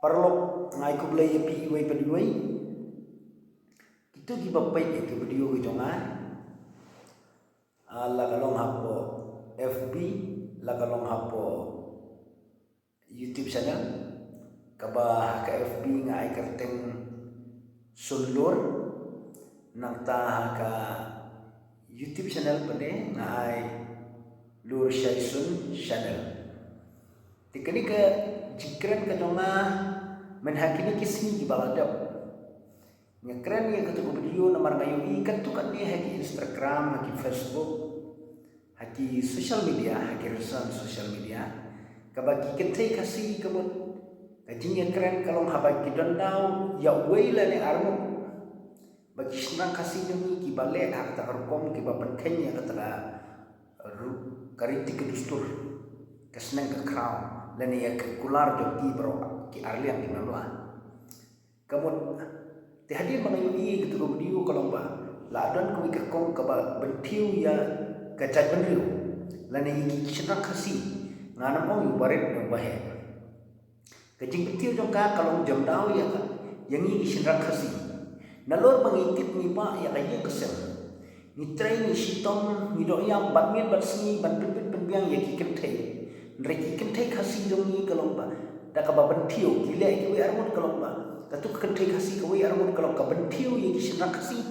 Parlok ngai ku belai pi wei pediwei. Itu ki bapai itu video ki jonga. La kalong hapo FB, la kalong hapo YouTube channel. Kaba ka FB ngai kerteng sulur nang ta ka YouTube channel pade ngai lur syaisun channel. Tikani ke jikran ka jonga menhakini kismi ki baladap. Ngekran ya ketuk video nomor ngayu ikat tu kan dia haki Instagram, haki Facebook, haki social media, haki resan social media. Kabagi ketai kasih kebun. Kajinya keren kalau habaki dondau ya wela ni armu. Bagi senang kasih demi ki balik hak tak rekom ki bapan kenya kata karitik kedustur kesenang ke crown dan ya ke kular joki bro ki arliang di mana. Kamu tihadir mengayui gitu video kalau ba ladon ku ikong ka bentiu ya kacat benriu lane iki senang kasih ngana mau yu baret no bahe kecing bentiu jong ka kalau jam dau ya yang iki senang kasih nalor mengikit ni ba ya kaya kesel ni train ni sitom ni do yang batmin batsni ban pipit penbiang ya kikentei nreki kentei kasih jong ni kalau ba da ka bentiu gila iki we armut kalau ba katuk kentai kasih kau yang armut kalau kau bentiu yang kisah kasih,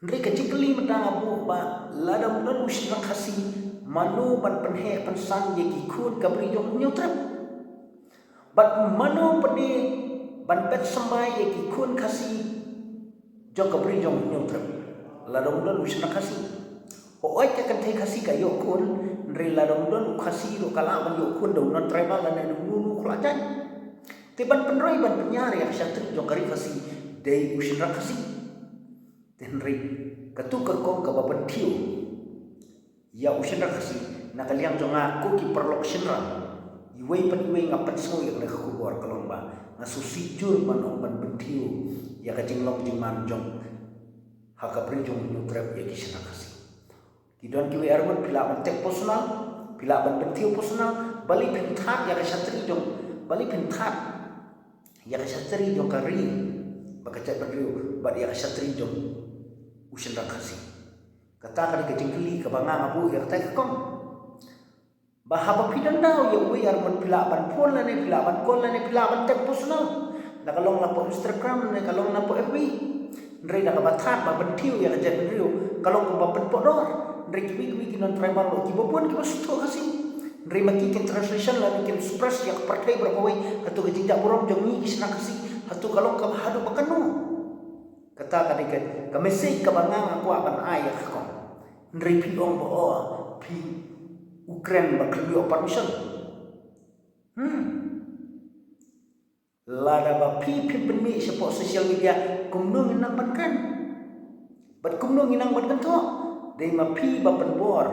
mereka cikli mentang abu ba ladam dan usirang kasih manu ban penhe pensan yang ikut kabri jom nyutrap, bat manu pede ban pet sambai yang ikut kasih jom kabri jom nyutrap, ladam dan usirang kasih, oi ke kentai kasih kayo kun, nri ladam dan kasih lo kalah ban yo kun dau non tribal dan nunu kelajan. Tiban penroi ban penyari yang syatri jokari kasih dari usirang kasih tenri ketukar kong ke baban tiu ya usirang kasih nakaliang jonga ko ki perlok sinra iwei ngapat semua yang mereka kubur kelomba ngasusijur manong ban bentiu ya kajing lok jing manjong haka prinjong nyutrep ya kisirang kasih kidon kiwe armut pila mentek personal pila ban bentiu personal bali pentat ya syatri jong bali pentat ya kesatri jong kari bakacat berdua bad ya kesatri jong usin rakasi kata kali kejengkeli kebangang abu ya kata kong bahaba pidan dau ya we arman pilaban pon la ne pilaban kon la ne pilaban tek personal na kalong lapo Instagram ne kalong lapo FB ndre da kabatat ba bentiu ya kejat berdua kalong ba pen podor ndre kiwi kinon tribal lo kibobon kibasto kasih Nri makikin translation lah bikin supras yang partai berpawai hatu kejinjak burung jongi kisna kasih hatu kalau ka hadu bakanu kata kadikan kamesei kabangang aku akan ayah kau nri piong bo pi Ukraine bakli permission lada ba pi penmi support social media kumno nginang bankan bat kumno nginang bankan to dei ma pi ba penbor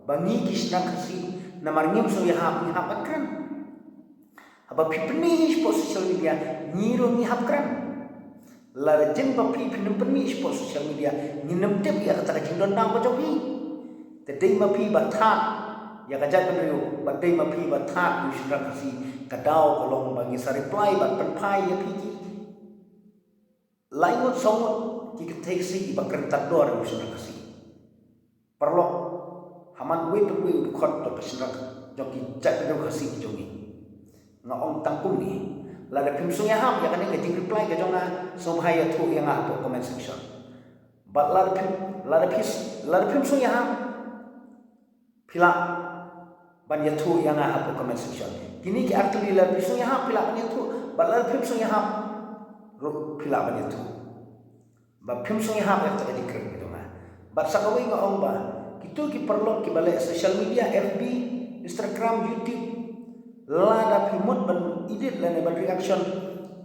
bangi kisna kasih namar ngim so ya hap akran aba pipni sport social media nyiro ni hapkran la jen ba pipni sport social media nginam tep ya kata jing don dang bajobi tedei ma pi bathat ya kajat benriu badei ma pi bathat usra kasi kadau kolong bagi sa reply bat penpai ya piki laingot songot ki keteksi ba kertat dor usra kasi perlo haman we khot to pesrak joki chat do kasih jongi ngaong tangkung ni lada pim sung ya ham ya kan ke reply ke jonga som haya thu yang apa comment section but lada pim sung ya ham pila ban ya thu yang apa comment section kini ki arti lada pim sung ya ham pila ban ya thu but lada pim sung ya ham ro pila ban ya thu ba pim sung ya ham ya ta dikir ke jonga but sakawi ngaong ba itu ki perlu ki balik social media FB, Instagram, YouTube lada pimut ban edit lane ban reaction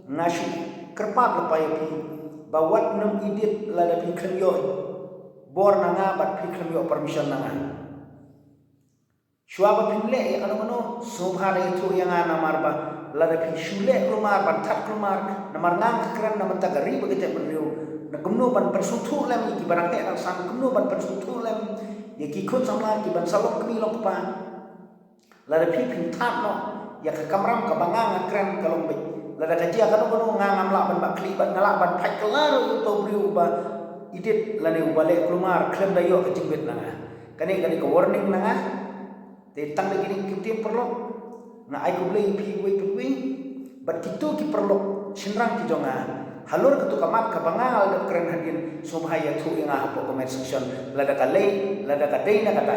ngasih kerpat lepai pi bawat nem edit lada pi krenyo bor nanga bat pi krenyo permission nanga syuaba pinle ya kano subhana itu yang ana marba lada pi shule rumar ban tat rumar namar ngang keren namar tagari begitu beriu na kumno ban persutu lem ki barang te sang kumno ban persutu lem ya ki kun sama ki ban salong kami lok pa la da pi pin tat no ya ke kamram ka bangang kren kalong be lada kajia kanu ngangam la ban bakli ban ngala ban pai kelar to briu ba idit lane ubale kelumar klem dayo ke jimbet nanga kani ko warning nanga te tang de gini kitim perlo na ai ko blei pi we bat kitu ki perlo sinrang ki jonga halur ketu kamat ka bangal de kren hadin subhaya thu inga po comment section lada kalai lada kadai na kata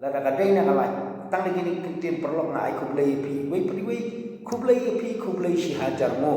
lada kadai na kalai tang de gini kitim perlo na ai ko blei pi we kublai pi kublai si hajar mo